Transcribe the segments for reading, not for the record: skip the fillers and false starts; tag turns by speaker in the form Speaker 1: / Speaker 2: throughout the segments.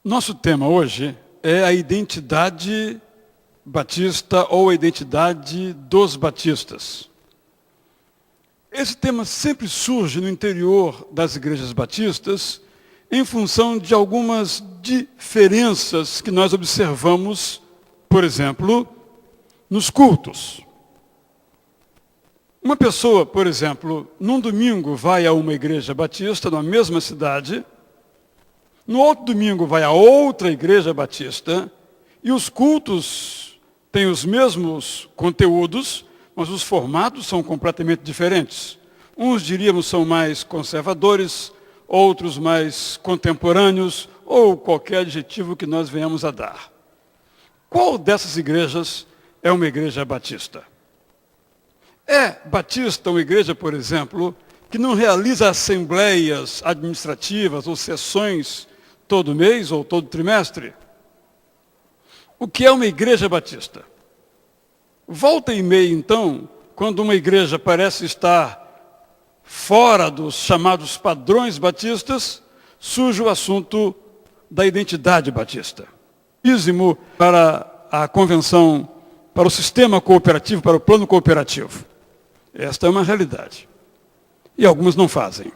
Speaker 1: Nosso tema hoje é a identidade batista ou a identidade dos batistas. Esse tema sempre surge no interior das igrejas batistas em função de algumas diferenças que nós observamos, por exemplo, nos cultos. Uma pessoa, por exemplo, num domingo vai a uma igreja batista na mesma cidade, no outro domingo vai a outra igreja batista, e os cultos têm os mesmos conteúdos, mas os formatos são completamente diferentes. Uns, diríamos, são mais conservadores, outros mais contemporâneos, ou qualquer adjetivo que nós venhamos a dar. Qual dessas igrejas é uma igreja batista? É batista uma igreja, por exemplo, que não realiza assembleias administrativas ou sessões todo mês ou todo trimestre? O que é uma igreja batista? Volta e meia, então, quando uma igreja parece estar fora dos chamados padrões batistas, surge o assunto da identidade batista. Dízimo para a convenção, para o sistema cooperativo, para o plano cooperativo. Esta é uma realidade. E algumas não fazem.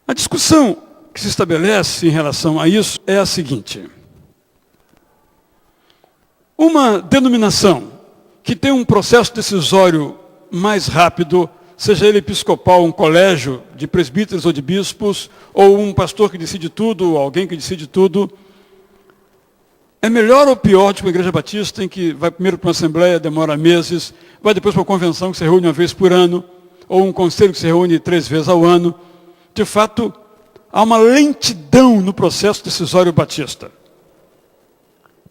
Speaker 1: A discussão que se estabelece em relação a isso é a seguinte. Uma denominação que tem um processo decisório mais rápido, seja ele episcopal, um colégio de presbíteros ou de bispos, ou um pastor que decide tudo, ou alguém que decide tudo, é melhor ou pior de uma igreja batista em que vai primeiro para uma assembleia, demora meses, vai depois para uma convenção que se reúne uma vez por ano, ou um conselho que se reúne 3 vezes ao ano? De fato, há uma lentidão no processo decisório batista.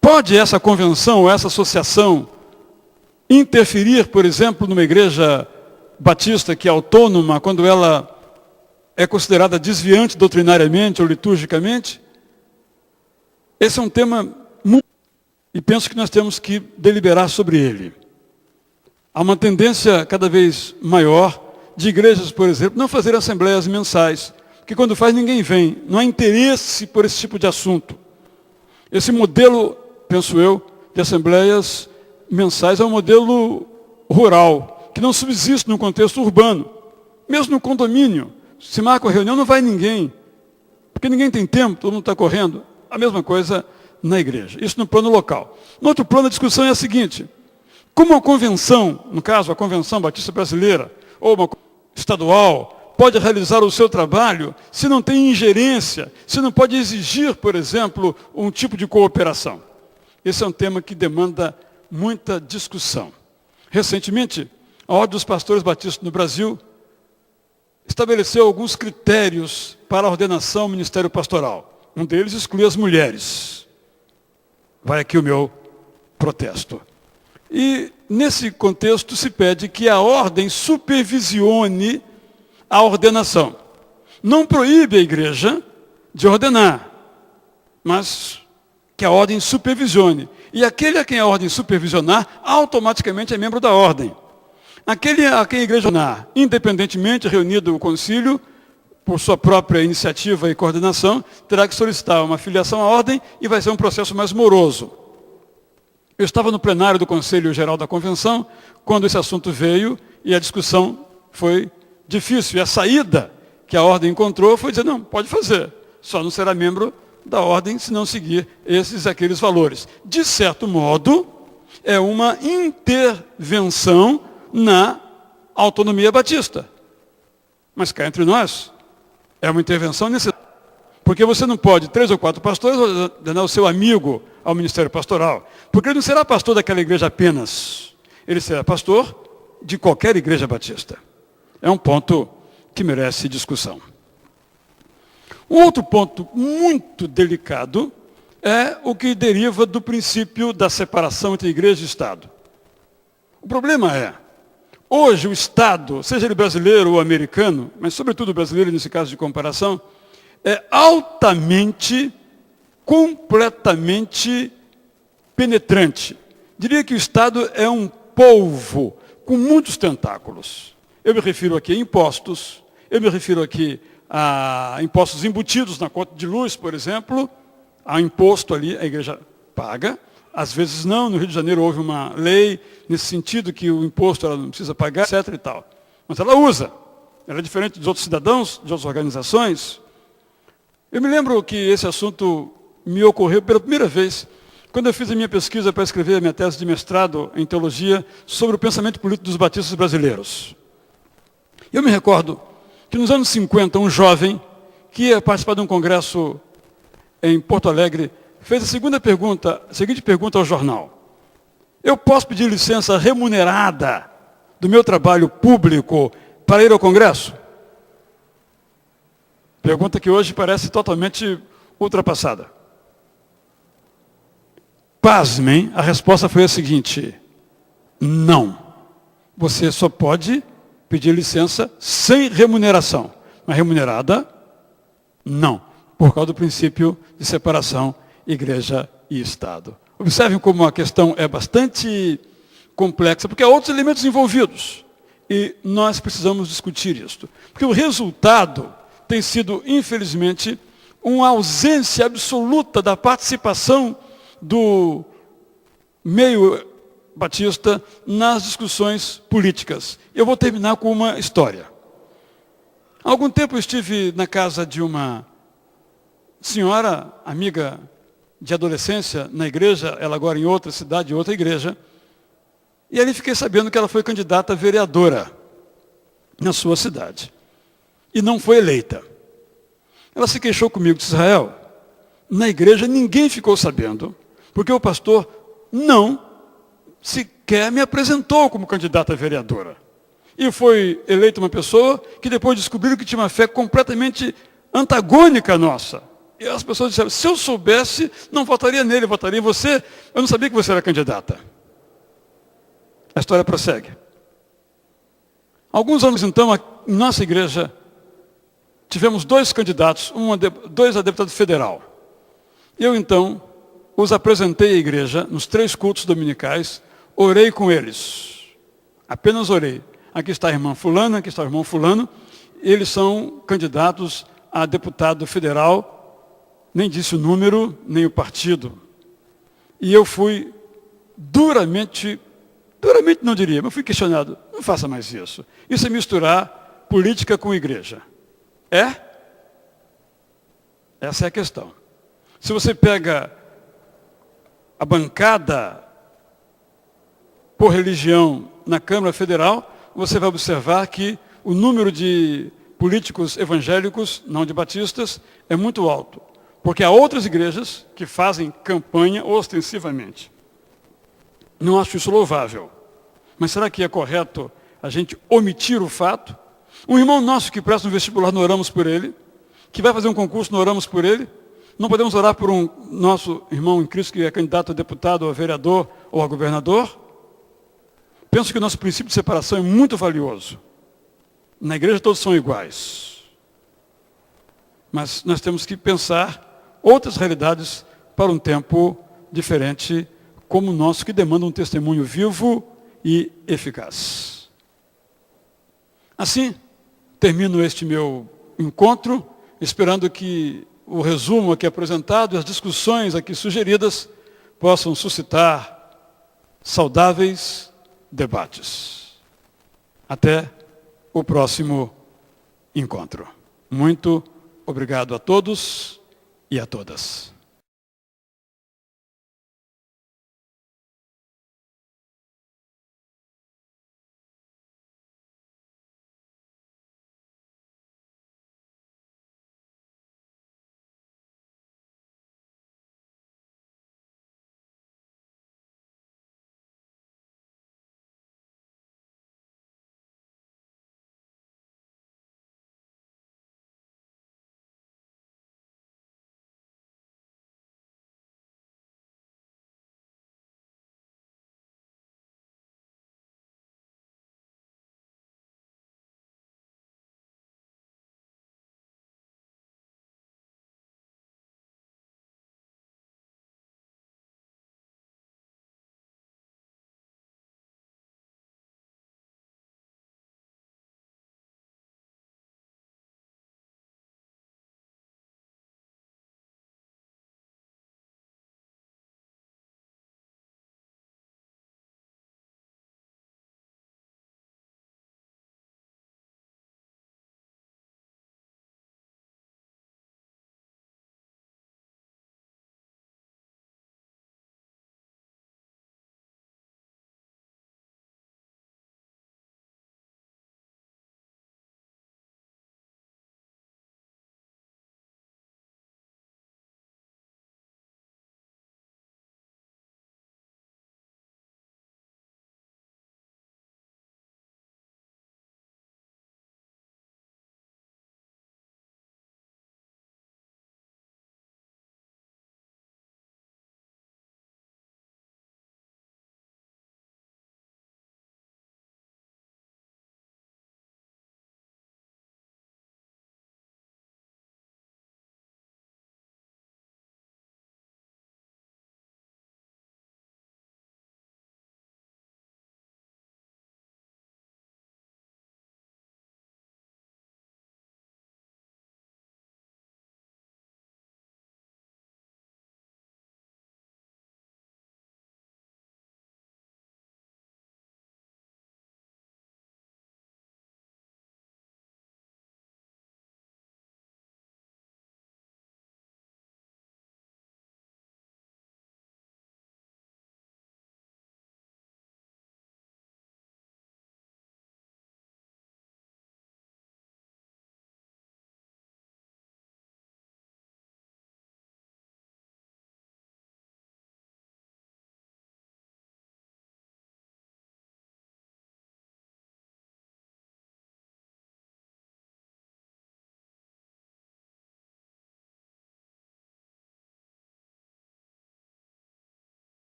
Speaker 1: Pode essa convenção, essa associação, interferir, por exemplo, numa igreja batista que é autônoma, quando ela é considerada desviante doutrinariamente ou liturgicamente? Esse é um tema muito, e penso que nós temos que deliberar sobre ele. Há uma tendência cada vez maior de igrejas, por exemplo, não fazer assembleias mensais, porque quando faz ninguém vem, não há interesse por esse tipo de assunto. Esse modelo, penso eu, de assembleias mensais é um modelo rural, que não subsiste no contexto urbano. Mesmo no condomínio, se marca a reunião, não vai ninguém, porque ninguém tem tempo, todo mundo está correndo. A mesma coisa na igreja. Isso no plano local. No outro plano, a discussão é a seguinte. Como a convenção, no caso, a Convenção Batista Brasileira, ou uma estadual, pode realizar o seu trabalho se não tem ingerência, se não pode exigir, por exemplo, um tipo de cooperação? Esse é um tema que demanda muita discussão. Recentemente, a Ordem dos Pastores Batistas no Brasil estabeleceu alguns critérios para a ordenação ao ministério pastoral. Um deles exclui as mulheres. Vai aqui o meu protesto. E, nesse contexto, se pede que a ordem supervisione a ordenação. Não proíbe a igreja de ordenar, mas que a ordem supervisione. E aquele a quem a ordem supervisionar, automaticamente é membro da ordem. Aquele a quem a igreja ordenar, independentemente reunido o concílio, por sua própria iniciativa e coordenação, terá que solicitar uma filiação à ordem e vai ser um processo mais moroso. Eu estava no plenário do Conselho Geral da Convenção, quando esse assunto veio e a discussão foi difícil. E a saída que a ordem encontrou foi dizer, não, pode fazer, só não será membro da ordem se não seguir esses e aqueles valores. De certo modo, é uma intervenção na autonomia batista. Mas cá entre nós, é uma intervenção necessária. Porque você não pode, 3 ou 4 pastores, ordenar o seu amigo ao ministério pastoral. Porque ele não será pastor daquela igreja apenas. Ele será pastor de qualquer igreja batista. É um ponto que merece discussão. Um outro ponto muito delicado é o que deriva do princípio da separação entre igreja e Estado. O problema é, hoje o Estado, seja ele brasileiro ou americano, mas sobretudo brasileiro nesse caso de comparação, é altamente, completamente penetrante. Diria que o Estado é um polvo com muitos tentáculos. Eu me refiro aqui a impostos, eu me refiro aqui a impostos embutidos na conta de luz, por exemplo. Há imposto ali, a igreja paga. Às vezes não, no Rio de Janeiro houve uma lei nesse sentido que o imposto ela não precisa pagar, etc. e tal. Mas ela usa. Ela é diferente dos outros cidadãos, de outras organizações. Eu me lembro que esse assunto me ocorreu pela primeira vez quando eu fiz a minha pesquisa para escrever a minha tese de mestrado em teologia sobre o pensamento político dos batistas brasileiros. Eu me recordo que nos anos 50, um jovem que ia participar de um congresso em Porto Alegre fez a seguinte pergunta ao jornal: eu posso pedir licença remunerada do meu trabalho público para ir ao congresso? Pergunta que hoje parece totalmente ultrapassada. Pasmem, a resposta foi a seguinte: não. Você só pode pedir licença sem remuneração. Mas remunerada, não. Por causa do princípio de separação igreja e Estado. Observem como a questão é bastante complexa, porque há outros elementos envolvidos. E nós precisamos discutir isto. Porque o resultado tem sido, infelizmente, uma ausência absoluta da participação do meio batista nas discussões políticas. Eu vou terminar com uma história. Há algum tempo eu estive na casa de uma senhora, amiga de adolescência, na igreja, ela agora em outra cidade, outra igreja, e ali fiquei sabendo que ela foi candidata a vereadora na sua cidade. E não foi eleita. Ela se queixou comigo, disse: Israel, na igreja ninguém ficou sabendo, porque o pastor não sequer me apresentou como candidata a vereadora. E foi eleita uma pessoa que depois descobriram que tinha uma fé completamente antagônica à nossa. E as pessoas disseram: se eu soubesse, não votaria nele, votaria em você. Eu não sabia que você era candidata. A história prossegue. Alguns anos então, em nossa igreja, tivemos dois candidatos, dois a deputado federal. Eu então os apresentei à igreja nos 3 cultos dominicais, orei com eles. Apenas orei. Aqui está a irmã fulana, aqui está o irmão fulano. Eles são candidatos a deputado federal, nem disse o número, nem o partido. E eu fui duramente não diria, mas fui questionado: não faça mais isso. Isso é misturar política com igreja. É? Essa é a questão. Se você pega a bancada por religião na Câmara Federal, você vai observar que o número de políticos evangélicos, não de batistas, é muito alto. Porque há outras igrejas que fazem campanha ostensivamente. Não acho isso louvável. Mas será que é correto a gente omitir o fato? Um irmão nosso que presta um vestibular, não oramos por ele. Que vai fazer um concurso, não oramos por ele. Não podemos orar por um nosso irmão em Cristo que é candidato a deputado, ou a vereador, ou a governador? Penso que o nosso princípio de separação é muito valioso. Na igreja todos são iguais. Mas nós temos que pensar outras realidades para um tempo diferente, como o nosso, que demanda um testemunho vivo e eficaz. Assim, termino este meu encontro, esperando que o resumo aqui apresentado e as discussões aqui sugeridas possam suscitar saudáveis debates. Até o próximo encontro. Muito obrigado a todos e a todas.